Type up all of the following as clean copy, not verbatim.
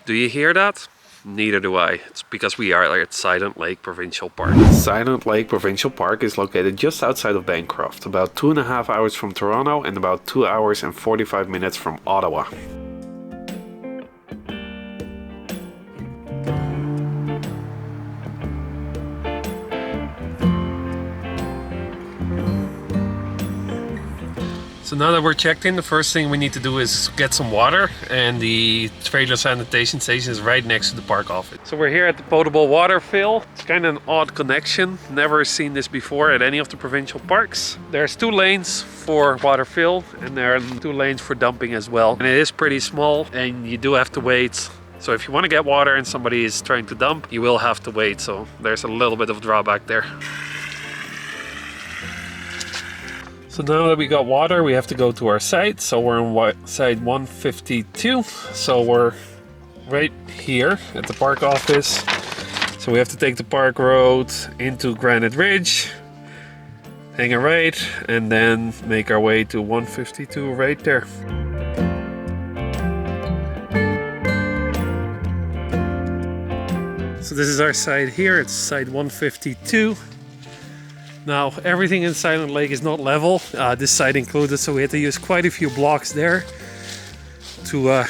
Do you hear that? Neither do I. It's because we are at Silent Lake Provincial Park. Silent Lake Provincial Park is located just outside of Bancroft, about 2.5 hours from Toronto and about 2 hours and 45 minutes from Ottawa. So now that we're checked in, the first thing we need to do is get some water, and the trailer sanitation station is right next to the park office. So we're here at the potable water fill. It's kind of an odd connection. Never seen this before at any of the provincial parks. There's 2 lanes for water fill and there are 2 lanes for dumping as well. And it is pretty small and you do have to wait. So if you want to get water and somebody is trying to dump, you will have to wait. So there's a little bit of drawback there. So now that we got water, we have to go to our site. So we're on site 152. So we're right here at the park office. So we have to take the park road into Granite Ridge, hang a right, and then make our way to 152 right there. So this is our site here. It's site 152. Now everything in Silent Lake is not level, this site included, so we had to use quite a few blocks there to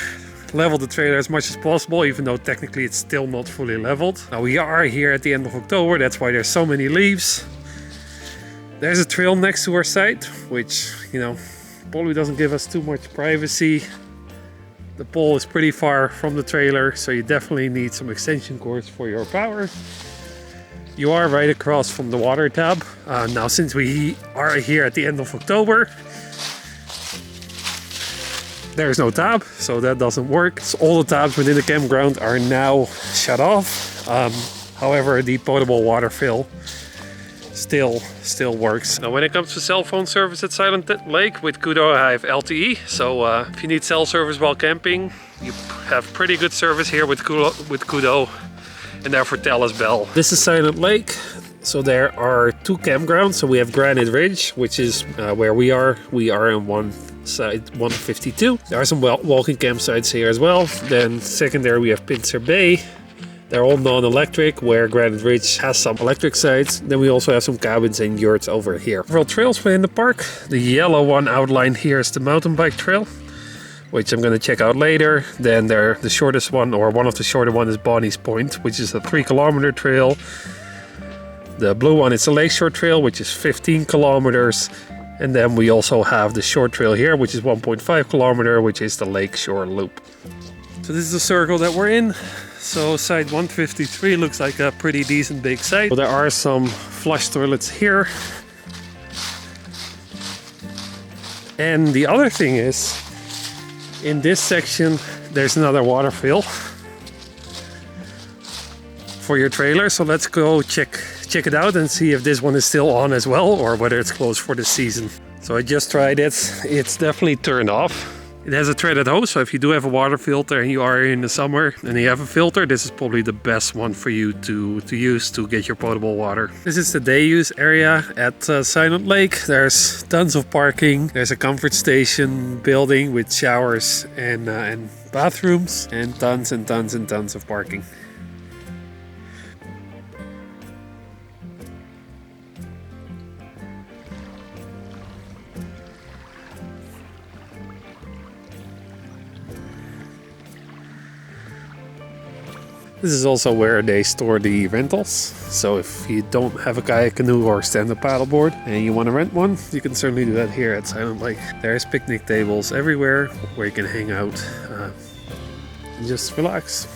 level the trailer as much as possible, even though technically it's still not fully leveled. Now we are here at the end of October, that's why there's so many leaves. There's a trail next to our site, which, you know, probably doesn't give us too much privacy. The pole is pretty far from the trailer, so you definitely need some extension cords for your power. You are right across from the water tab. Now since we are here at the end of October, there's no tab, so that doesn't work. So all the tabs within the campground are now shut off. However, the potable water fill still works. Now when it comes to cell phone service at Silent Lake, with Kudo I have LTE, so if you need cell service while camping, you have pretty good service here with Kudo. And therefore Telus Bell. This is Silent Lake. So there are 2 campgrounds. So we have Granite Ridge, which is where we are. We are on one side 152. There are some walking campsites here as well. Then secondary we have Pincer Bay. They're all non-electric, where Granite Ridge has some electric sites. Then we also have some cabins and yurts over here. Several trails within the park. The yellow one outlined here is the mountain bike trail, which I'm going to check out later. Then the shortest one, or one of the shorter ones, is Bonnie's Point, which is a 3-kilometer trail. The blue one is the Lakeshore Trail, which is 15 kilometers. And then we also have the short trail here, which is 1.5 kilometer, which is the Lakeshore Loop. So this is the circle that we're in. So site 153 looks like a pretty decent big site. So there are some flush toilets here. And the other thing is, in this section, there's another water fill for your trailer. So let's go check it out and see if this one is still on as well, or whether it's closed for the season. So I just tried it. It's definitely turned off. It has a threaded hose, so if you do have a water filter and you are in the summer and you have a filter, this is probably the best one for you to use to get your potable water. This is the day use area at Silent Lake. There's tons of parking. There's a comfort station building with showers and bathrooms, and tons and tons and tons of parking. This is also where they store the rentals. So if you don't have a kayak canoe or stand-up paddleboard and you want to rent one, you can certainly do that here at Silent Lake. There's picnic tables everywhere where you can hang out and just relax.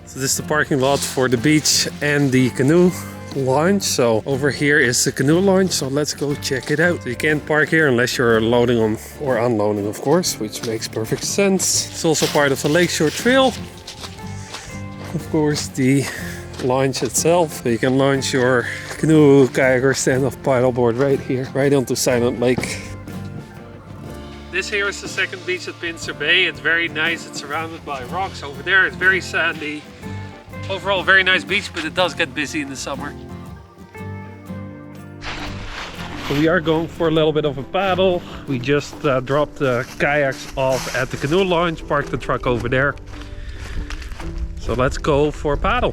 So this is the parking lot for the beach and the canoe launch. So over here is the canoe launch, so let's go check it out. So you can't park here unless you're loading on or unloading, of course, which makes perfect sense. It's also part of the Lakeshore Trail. Of course, the launch itself. So you can launch your canoe, kayak or stand-up paddleboard right here, right onto Silent Lake. This here is the second beach at Pincer Bay. It's very nice. It's surrounded by rocks over there. It's very sandy. Overall, very nice beach, but it does get busy in the summer. So we are going for a little bit of a paddle. We just dropped the kayaks off at the canoe launch, parked the truck over there. So let's go for a paddle.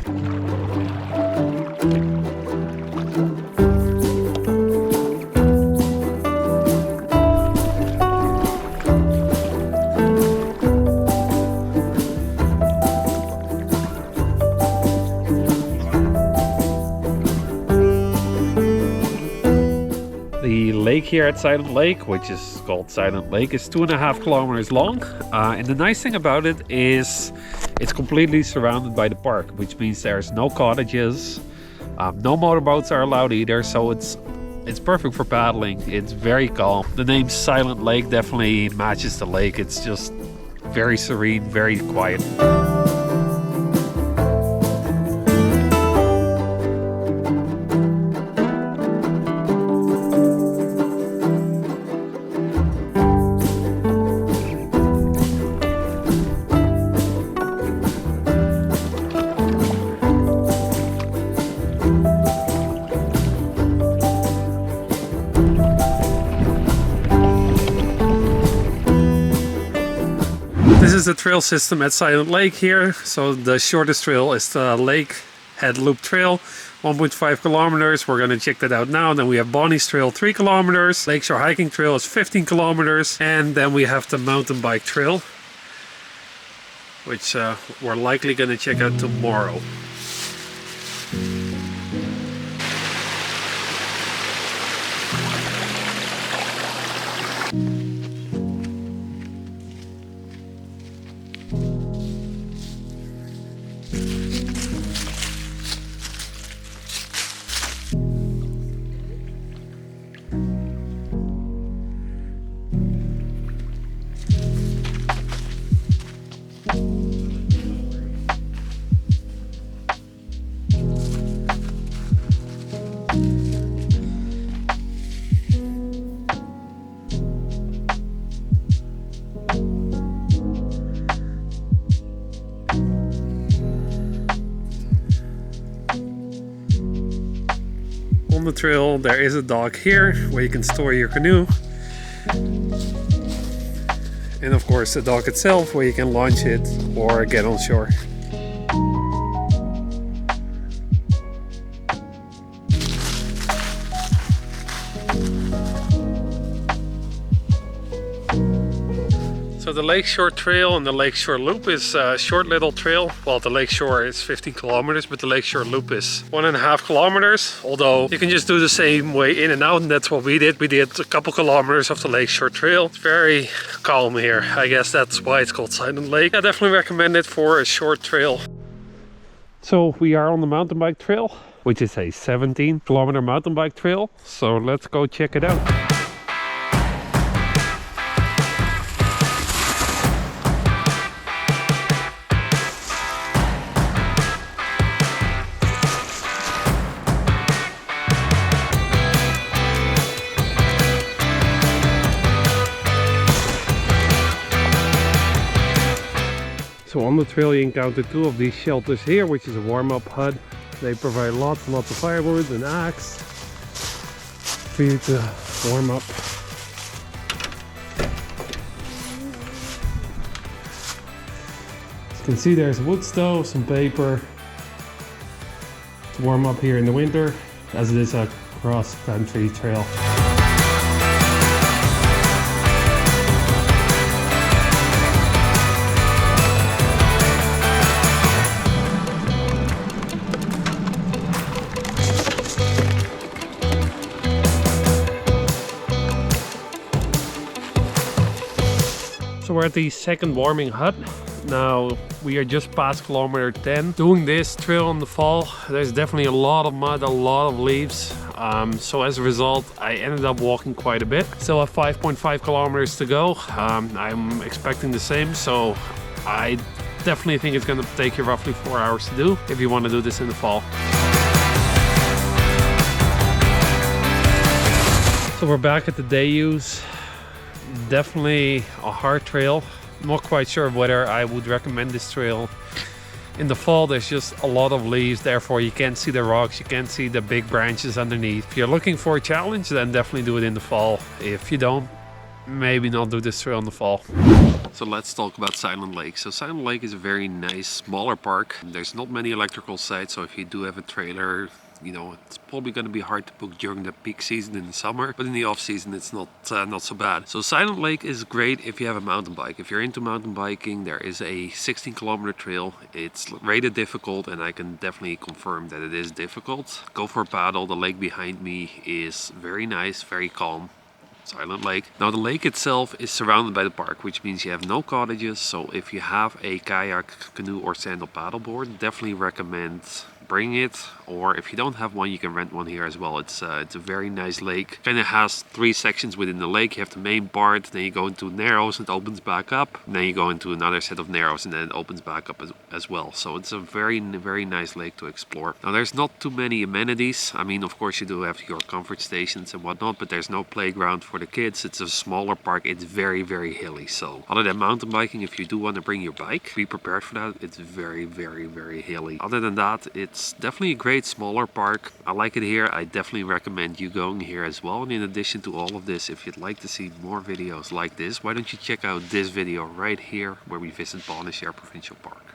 The lake here at Silent Lake, which is called Silent Lake, is 2.5 kilometers long. And the nice thing about it is it's completely surrounded by the park, which means there's no cottages, no motorboats are allowed either, so it's perfect for paddling. It's very calm. The name Silent Lake definitely matches the lake. It's just very serene, very quiet. This is the trail system at Silent Lake here. So the shortest trail is the Lake Head Loop Trail, 1.5 kilometers. We're going to check that out now. And then we have Bonnie's Trail, 3 kilometers. Lakeshore Hiking Trail is 15 kilometers. And then we have the mountain bike trail, which we're likely going to check out tomorrow. On the trail there is a dock here where you can store your canoe, and of course the dock itself where you can launch it or get on shore. So the Lakeshore Trail and the Lakeshore Loop is a short little trail. Well, the Lakeshore is 15 kilometers, but the Lakeshore Loop is 1.5 kilometers. Although you can just do the same way in and out, and that's what we did. We did a couple kilometers of the Lakeshore Trail. It's very calm here. I guess that's why it's called Silent Lake. I definitely recommend it for a short trail. So we are on the mountain bike trail, which is a 17-kilometer mountain bike trail. So let's go check it out. So on the trail you encounter 2 of these shelters here, which is a warm-up hut. They provide lots and lots of firewood and axe for you to warm up. As you can see, there's a wood stove, some paper to warm up here in the winter, as it is a cross-country trail. So we're at the second warming hut. Now we are just past kilometer 10. Doing this trail in the fall, there's definitely a lot of mud, a lot of leaves. So as a result, I ended up walking quite a bit. Still have 5.5 kilometers to go. I'm expecting the same, so I definitely think it's going to take you roughly 4 hours to do if you want to do this in the fall. So we're back at the day use. Definitely a hard trail. Not quite sure whether I would recommend this trail In the fall, there's just a lot of leaves, therefore you can't see the rocks, you can't see the big branches underneath. If you're looking for a challenge, then definitely do it in the fall. If you don't, maybe not do this trail in the fall. So let's talk about Silent Lake. So Silent Lake is a very nice, smaller park. There's not many electrical sites, so if you do have a trailer, you know, it's probably going to be hard to book during the peak season in the summer, but in the off season it's not so bad. So Silent Lake is great if you have a mountain bike. If you're into mountain biking, there is a 16-kilometer trail. It's rated difficult, and I can definitely confirm that it is difficult. Go for a paddle. The lake behind me is very nice, very calm. Silent Lake. Now the lake itself is surrounded by the park, which means you have no cottages. So if you have a kayak, canoe or stand-up paddleboard, definitely recommend bring it, or if you don't have one, you can rent one here as well. It's a very nice lake. Kind of has 3 sections within the lake. You have the main part, then you go into narrows and it opens back up, and then you go into another set of narrows and then it opens back up as well. So it's a very nice lake to explore. Now there's not too many amenities. I mean, of course you do have your comfort stations and whatnot, but there's no playground for the kids. It's a smaller park. It's very hilly. So other than mountain biking, if you do want to bring your bike, be prepared for that. It's very hilly. Other than that, it's definitely a great smaller park. I like it here. I definitely recommend you going here as well. And in addition to all of this, if you'd like to see more videos like this, why don't you check out this video right here where we visit Provincial Park.